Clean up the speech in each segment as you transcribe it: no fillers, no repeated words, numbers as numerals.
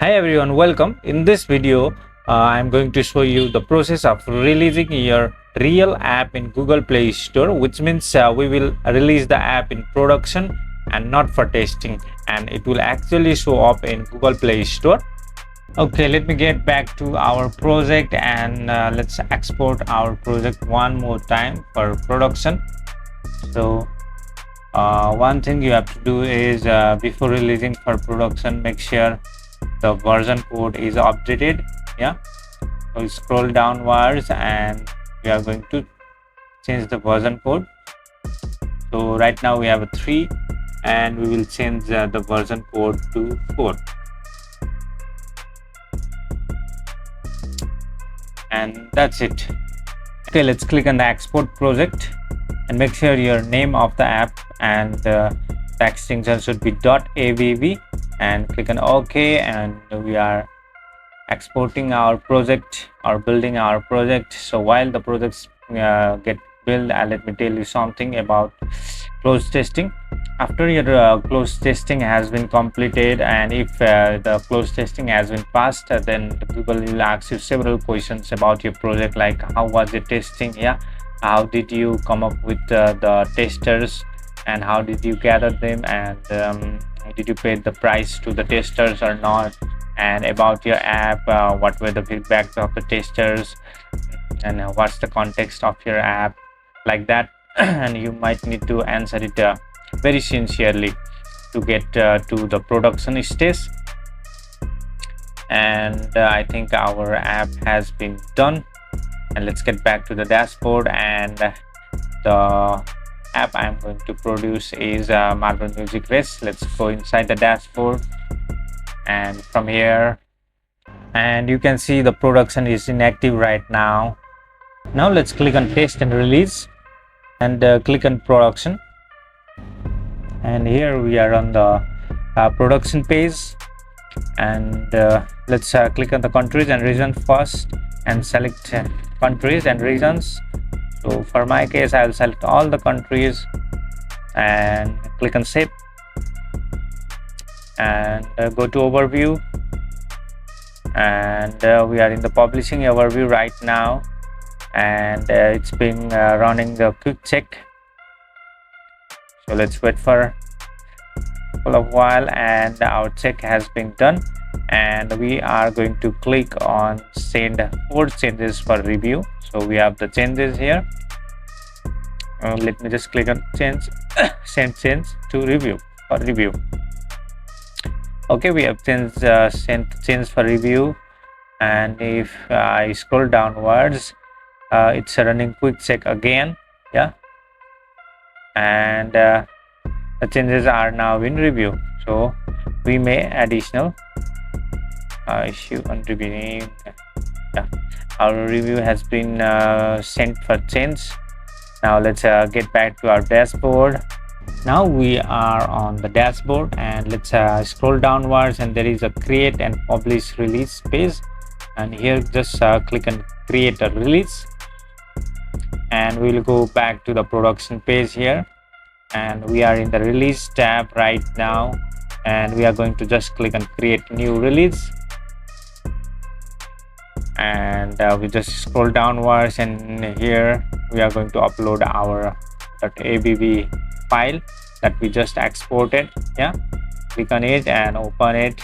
Hi everyone, welcome. In this video, I'm going to show you the process of releasing your real app in Google Play Store, which means we will release the app in production and not for testing, and it will actually show up in Google Play Store. Okay, let me get back to our project and let's export our project one more time for production. So one thing you have to do is before releasing for production, make sure the version code is updated. So we scroll downwards and we are going to change the version code. So right now we have a 3 and we will change the version code to 4, and that's it. Okay, let's click on the export project and make sure your name of the app and the extension should be .avv, and click on OK, and we are exporting our project or building our project. So while the projects get built, let me tell you something about close testing. After your close testing has been completed, and if the close testing has been passed, then Google will ask you several questions about your project, like how was the testing, how did you come up with the testers, and how did you gather them, and did you pay the price to the testers or not, and about your app, what were the feedbacks of the testers, and what's the context of your app, like that. And you might need to answer it very sincerely to get to the production stage. And I think our app has been done, and let's get back to the dashboard. And the app I'm going to produce is Marble Music Race. Let's go inside the dashboard, and from here, and you can see the production is inactive right now. Now let's click on test and release, and click on production, and here we are on the production page. And let's click on the countries and regions first and select countries and regions. So for my case, I'll select all the countries and click on save, and go to overview, and we are in the publishing overview right now, and it's been running the quick check. So let's wait for a couple of while, and our check has been done, and we are going to click on send 4 changes for review. So we have the changes here. Let me just click on change send change to review for review. Okay, we have changed sent change for review, and if I scroll downwards, it's running quick check again. And the changes are now in review, so we may additional issue on review. Our review has been sent for change. Now let's get back to our dashboard. Now we are on the dashboard, and let's scroll downwards, and there is a create and publish release page, and here just click on create a release, and we'll go back to the production page here, and we are in the release tab right now, and we are going to just click on create new release, and we just scroll downwards, and here we are going to upload our .avv file that we just exported. Click on it and open it,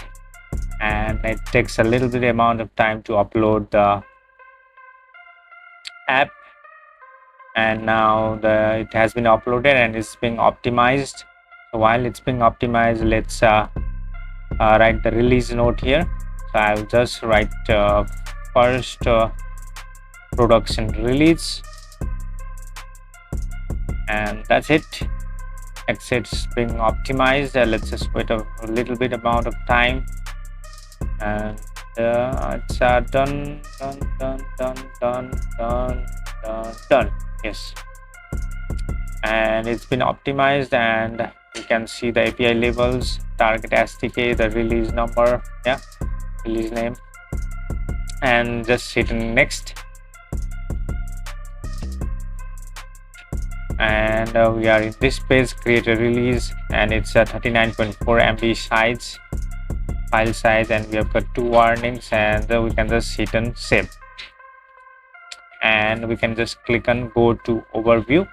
and it takes a little bit amount of time to upload the app, and now it has been uploaded and it's being optimized. So while it's being optimized, let's write the release note here. So I'll just write first production release, and that's it. It's being optimized. Let's just wait a little bit amount of time, and it's done. Yes, and it's been optimized, and you can see the API labels, target SDK, the release number, release name, and just hit next. And we are in this page, create a release, and it's a 39.4 MB size, file size, and we have got 2 warnings, and we can just hit on save, and we can just click on go to overview.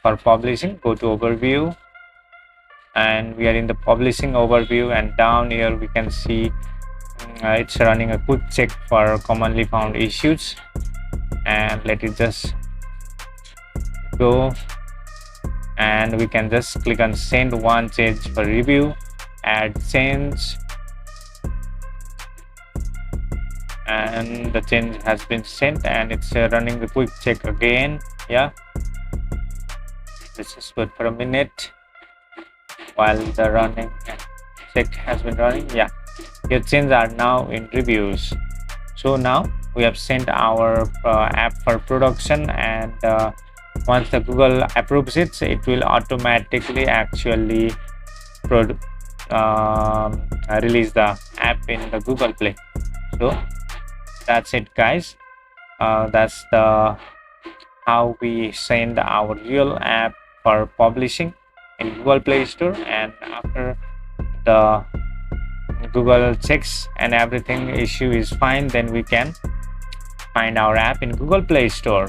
For publishing, go to overview, and we are in the publishing overview, and down here we can see it's running a quick check for commonly found issues, and let it just go, and we can just click on send one change for review, add change, and the change has been sent, and it's running the quick check again. Yeah, let's just wait for a minute while the running check has been running. Yeah, your changes are now in reviews. So now we have sent our app for production, and once the Google approves it, it will automatically actually release the app in the Google Play. So that's it, guys. That's the how we send our real app for publishing in Google Play Store, and after the Google checks and everything issue is fine, then we can find our app in Google Play Store.